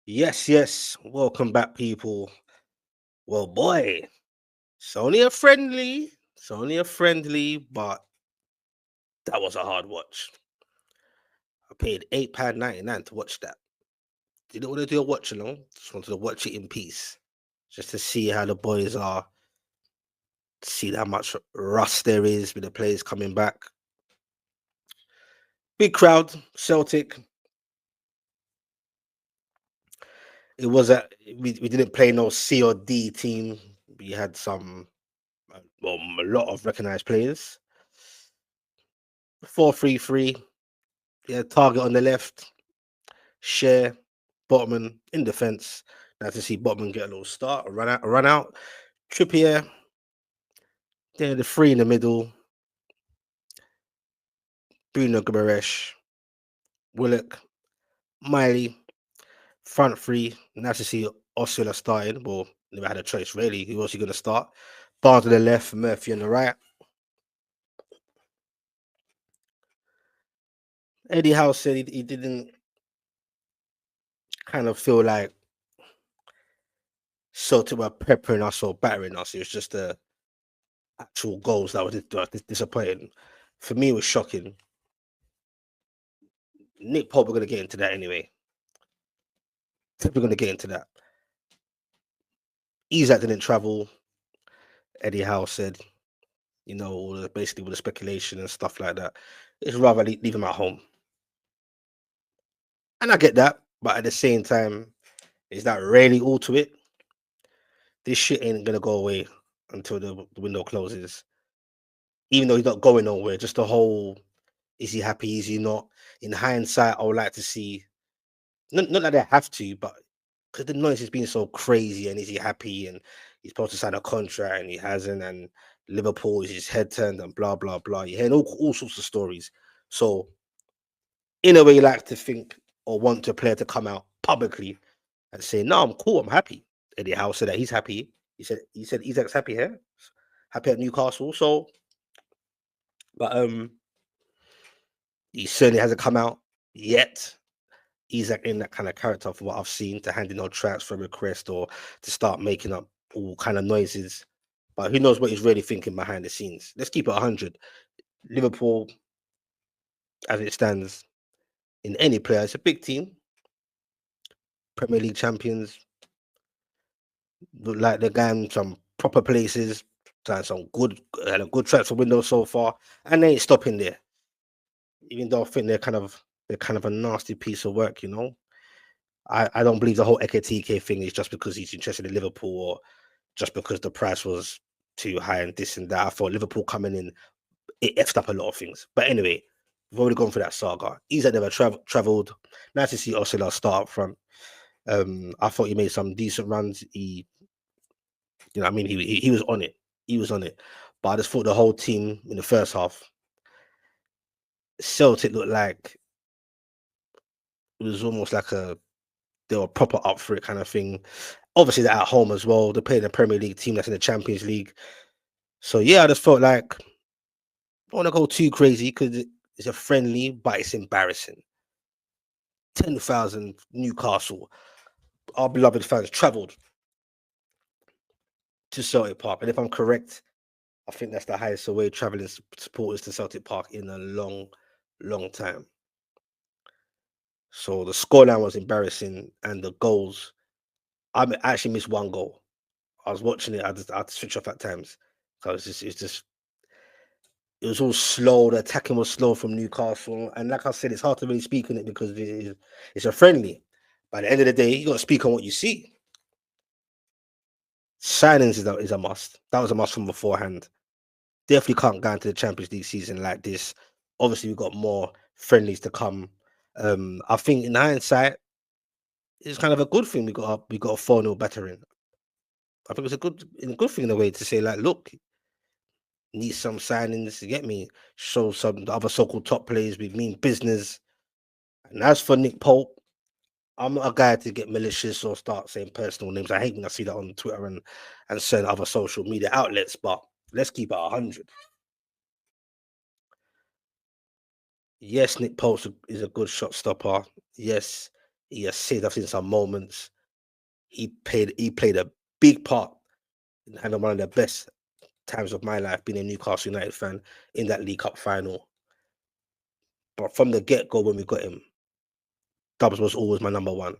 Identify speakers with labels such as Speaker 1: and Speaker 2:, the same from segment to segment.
Speaker 1: Yes, yes. Welcome back, people. Well, boy, it's only a friendly, but that was a hard watch. I paid £8.99 to watch that. Didn't want to do a watch along, just wanted to watch it in peace. Just to see how the boys are, see how much rust there is with the players coming back. Big crowd, Celtic. It was we didn't play no C or D team. We had a lot of recognized players. 4-3-3. Yeah, target on the left, share, Botman in defence. Nice to see Botman get a little start, a run out. Trippier, then the three in the middle, Bruno Guimaraes, Willock, Miley, front three. Nice to see Osula starting. Well, never had a choice really. Who was he going to start? Barnes on the left, Murphy on the right. Eddie Howe said he didn't kind of feel like Celtic were peppering us or battering us. It was just the actual goals that was disappointing. For me, it was shocking. Nick Pope, we're going to get into that anyway. We're going to get into that. Isak didn't travel. Eddie Howe said, basically with the speculation and stuff like that, it's rather leave him at home. And I get that, but at the same time, is that really all to it? This shit ain't gonna go away until the window closes. Even though he's not going nowhere, just the whole is he happy, is he not? In hindsight, I would like to see not that they have to, but because the noise has been so crazy, and is he happy, and he's supposed to sign a contract and he hasn't, and Liverpool is his head turned and blah blah blah. You're hearing all sorts of stories. So in a way, you like to think or want a player to come out publicly and say, "No, I'm cool, I'm happy." Eddie Howe said that he's happy. He said Isak's happy here, happy at Newcastle. So, but he certainly hasn't come out yet. Isak in that kind of character from what I've seen to hand in no transfer request or to start making up all kind of noises. But who knows what he's really thinking behind the scenes? Let's keep it 100. Liverpool, as it stands, in any player, it's a big team. Premier League champions, look like they're going some proper places, done some good, had a good transfer window so far, and they ain't stopping there. Even though I think they're kind of a nasty piece of work, you know. I don't believe the whole Ekatike thing is just because he's interested in Liverpool or just because the price was too high and this and that. I thought Liverpool coming in, it effed up a lot of things. But anyway, we've already gone through that saga. He's never traveled. Nice to see Osila start up front. I thought he made some decent runs. What I mean, he was on it. He was on it. But I just thought the whole team in the first half, Celtic looked like it was almost like they were proper up for it kind of thing. Obviously, they're at home as well. They're playing a Premier League team that's in the Champions League. So yeah, I just felt like I don't want to go too crazy because it's a friendly, but it's embarrassing. 10,000 Newcastle, our beloved fans, travelled to Celtic Park. And if I'm correct, I think that's the highest away travelling supporters to Celtic Park in a long, long time. So the scoreline was embarrassing, and the goals. I actually missed one goal. I was watching it. I had to switch off at times because it was all slow. The attacking was slow from Newcastle, and like I said, it's hard to really speak on it because it's a friendly. By the end of the day, you got to speak on what you see. Signings is a must. That was a must from beforehand. Definitely can't go into the Champions League season like this. Obviously, we've got more friendlies to come. I think in hindsight, it's kind of a good thing we got a 4-0 battering. I think it's a good thing in a way to say like, look, need some signings. You get me? Show some the other so-called top players we mean business. And as for Nick Pope, I'm not a guy to get malicious or start saying personal names. I hate when I see that on Twitter and certain other social media outlets. But let's keep it 100. Yes, Nick Pope is a good shot stopper. Yes, He has saved us in some moments. He played a big part in having one of the best times of my life being a Newcastle United fan in that League Cup final. But from the get go, when we got him, Dubs was always my number one.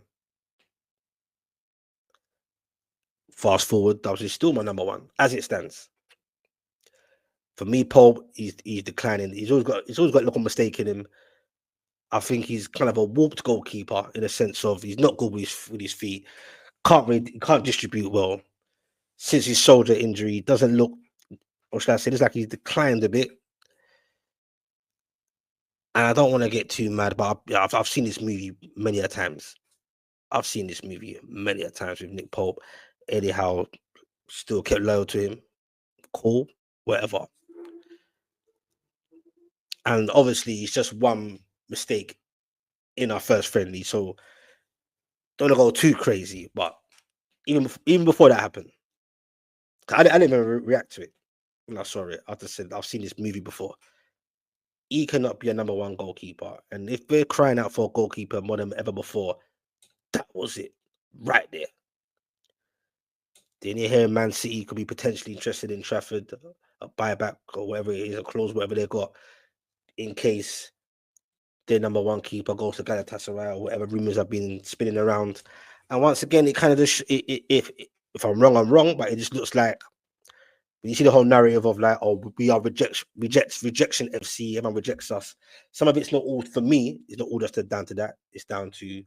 Speaker 1: Fast forward, Dubs is still my number one as it stands. For me, Pope, he's declining. He's always got a little mistake in him. I think he's kind of a warped goalkeeper in a sense of he's not good with his feet. Can't distribute well. Since his shoulder injury, doesn't look, or should I say, it's like he's declined a bit. And I don't want to get too mad, but I've seen this movie many a times. I've seen this movie many a times with Nick Pope. Eddie Howe still kept loyal to him. Cool, whatever. And obviously, it's just one mistake in our first friendly, so don't want to go too crazy. But even before that happened, I didn't even react to it when I saw it. I just said I've seen this movie before. He cannot be a number one goalkeeper, and if we're crying out for a goalkeeper more than ever before, that was it right there. Then you hear Man City could be potentially interested in Trafford, a buyback or whatever it is, a clause, whatever they got, in case their number one keeper goes to Galatasaray or whatever rumors have been spinning around. And once again, it kind of just, if I'm wrong, I'm wrong, but it just looks like when you see the whole narrative of like, oh, we are rejection FC, everyone rejects us. Some of it's not all, for me, it's not all just down to that. It's down to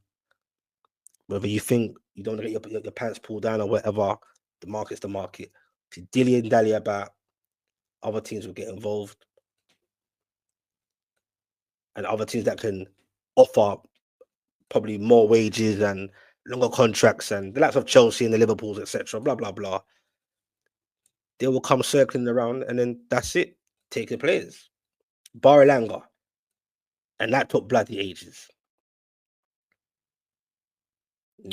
Speaker 1: whether you think you don't want to get your pants pulled down or whatever. The market's the market. If you dilly and dally about, other teams will get involved, and other teams that can offer probably more wages and longer contracts, and the likes of Chelsea and the Liverpools, etc. Blah blah blah. They will come circling around, and then that's it. Take the players, Barelanga, and that took bloody ages.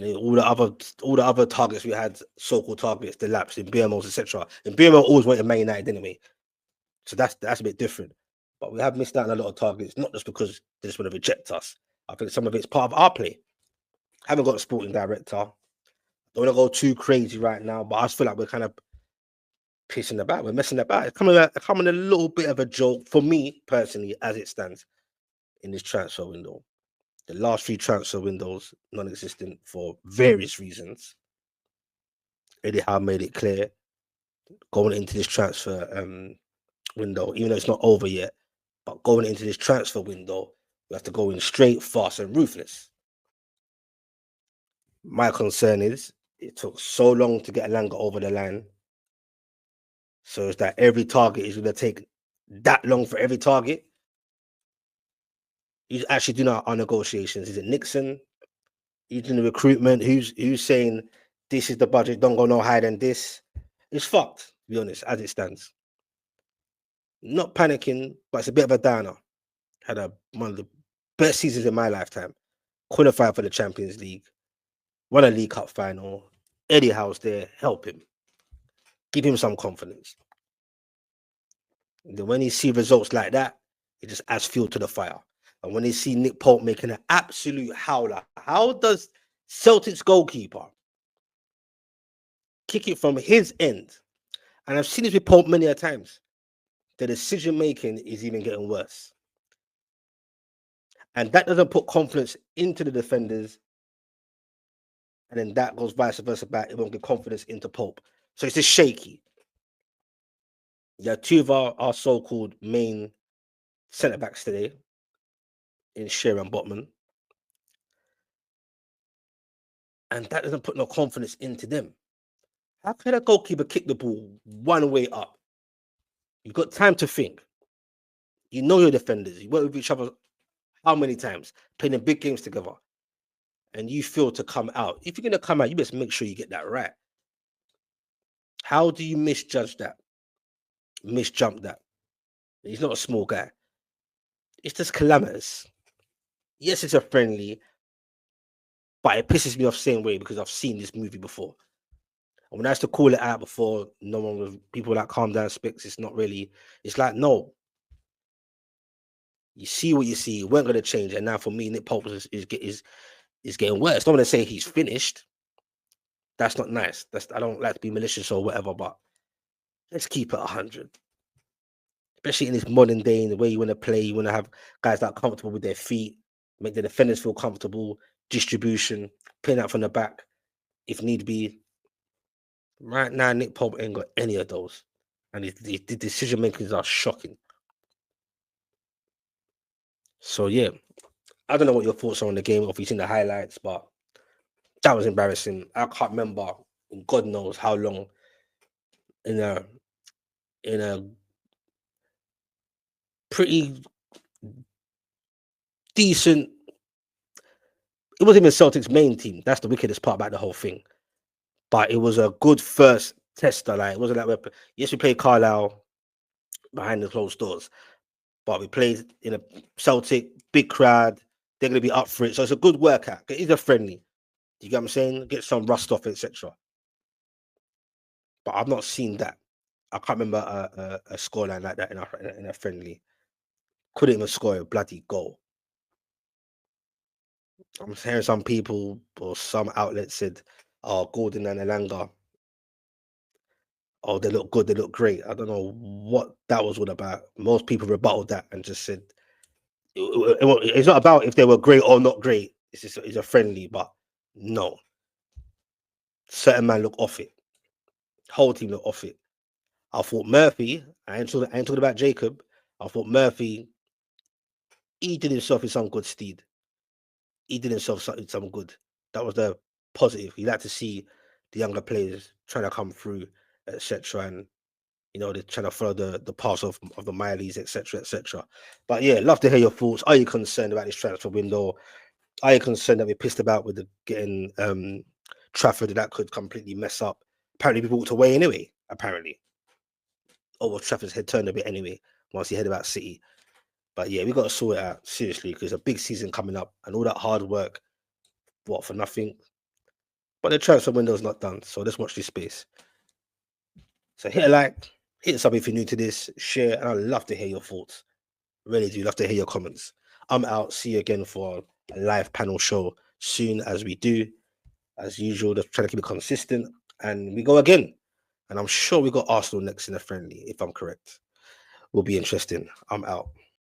Speaker 1: All the other targets we had, so-called targets, the laps in BMOs, etc. And BMO always wanted Man United anyway, so that's a bit different. But we have missed out on a lot of targets, not just because they just want to reject us. I think some of it's part of our play. Haven't got a sporting director. Don't want to go too crazy right now, but I just feel like we're kind of pissing about. We're messing about. It's coming a little bit of a joke for me personally, as it stands in this transfer window. The last three transfer windows non-existent for various reasons. Eddie Howe made it clear going into this transfer window, even though it's not over yet, but going into this transfer window, we have to go in straight, fast, and ruthless. My concern is it took so long to get Alanga over the line. So it's that every target is going to take that long for every target. He's actually doing our negotiations. Is it Nixon? He's doing the recruitment. Who's saying this is the budget? Don't go no higher than this. It's fucked, to be honest, as it stands. Not panicking, but it's a bit of a downer. Had one of the best seasons in my lifetime. Qualified for the Champions League. Won a League Cup final. Eddie Howe's there. Help him. Give him some confidence. And then when you see results like that, it just adds fuel to the fire. And when you see Nick Pope making an absolute howler, how does Celtic's goalkeeper kick it from his end? And I've seen this with Pope many a times. The decision making is even getting worse. And that doesn't put confidence into the defenders. And then that goes vice versa back. It won't get confidence into Pope. So it's just shaky. Yeah, two of our so-called main centre backs today in Shearer and Botman. And that doesn't put no confidence into them. How can a goalkeeper kick the ball one way up? You've got time to think. You know your defenders. You work with each other how many times? Playing in big games together. And you feel to come out. If you're going to come out, you best make sure you get that right. How do you misjudge that? Misjump that? He's not a small guy. It's just calamitous. Yes, it's a friendly, but it pisses me off the same way because I've seen this movie before. And when I used to call it out before, no one was, people were like, calm down, Spix. It's not really, it's like, no. You see what you see, it weren't going to change. And now for me, Nick Pope is It's getting worse. Don't want to say he's finished. That's not nice. I don't like to be malicious or whatever, but let's keep it 100. Especially in this modern day, in the way you want to play, you want to have guys that are comfortable with their feet, make the defenders feel comfortable, distribution, playing out from the back if need be. Right now, Nick Pope ain't got any of those. And the decision makings are shocking. So, yeah, I don't know what your thoughts are on the game, or if you've seen the highlights, but that was embarrassing. I can't remember, God knows how long, in a pretty decent. It wasn't even Celtic's main team. That's the wickedest part about the whole thing. But it was a good first tester. Like, it wasn't like yes, we played Carlisle behind the closed doors, but we played in a Celtic big crowd. They're going to be up for it, so it's a good workout. It is a friendly. You get what I'm saying? Get some rust off, etc. But I've not seen that. I can't remember a scoreline like that in a friendly. Couldn't even score a bloody goal. I'm hearing some people or some outlets said, "Oh, Gordon and Elanga, oh, they look good, they look great." I don't know what that was all about. Most people rebutted that and just said it's not about if they were great or not great. It's a friendly, but no, certain man look off it. Whole team look off it. I thought Murphy. I ain't talking about Jacob. I thought Murphy. He did himself in some good stead. He did himself some good. That was the positive. You like to see the younger players trying to come through, etc. And they're trying to follow the path of the Mileys, etc., etc. But yeah, love to hear your thoughts. Are you concerned about this transfer window? Are you concerned that we're pissed about with the getting Trafford that could completely mess up? Apparently, people walked away anyway. Apparently, well, Trafford's head turned a bit anyway once he heard about City. But yeah, we got to sort it out seriously because a big season coming up and all that hard work, what, for nothing? But the transfer window's not done, so let's watch this space. So hit a like, hit sub if you're new to this, share, and I'd love to hear your thoughts. Really do love to hear your comments. I'm out. See you again for a live panel show soon as we do. As usual, just trying to keep it consistent. And we go again. And I'm sure we got Arsenal next in a friendly, if I'm correct. Will be interesting. I'm out.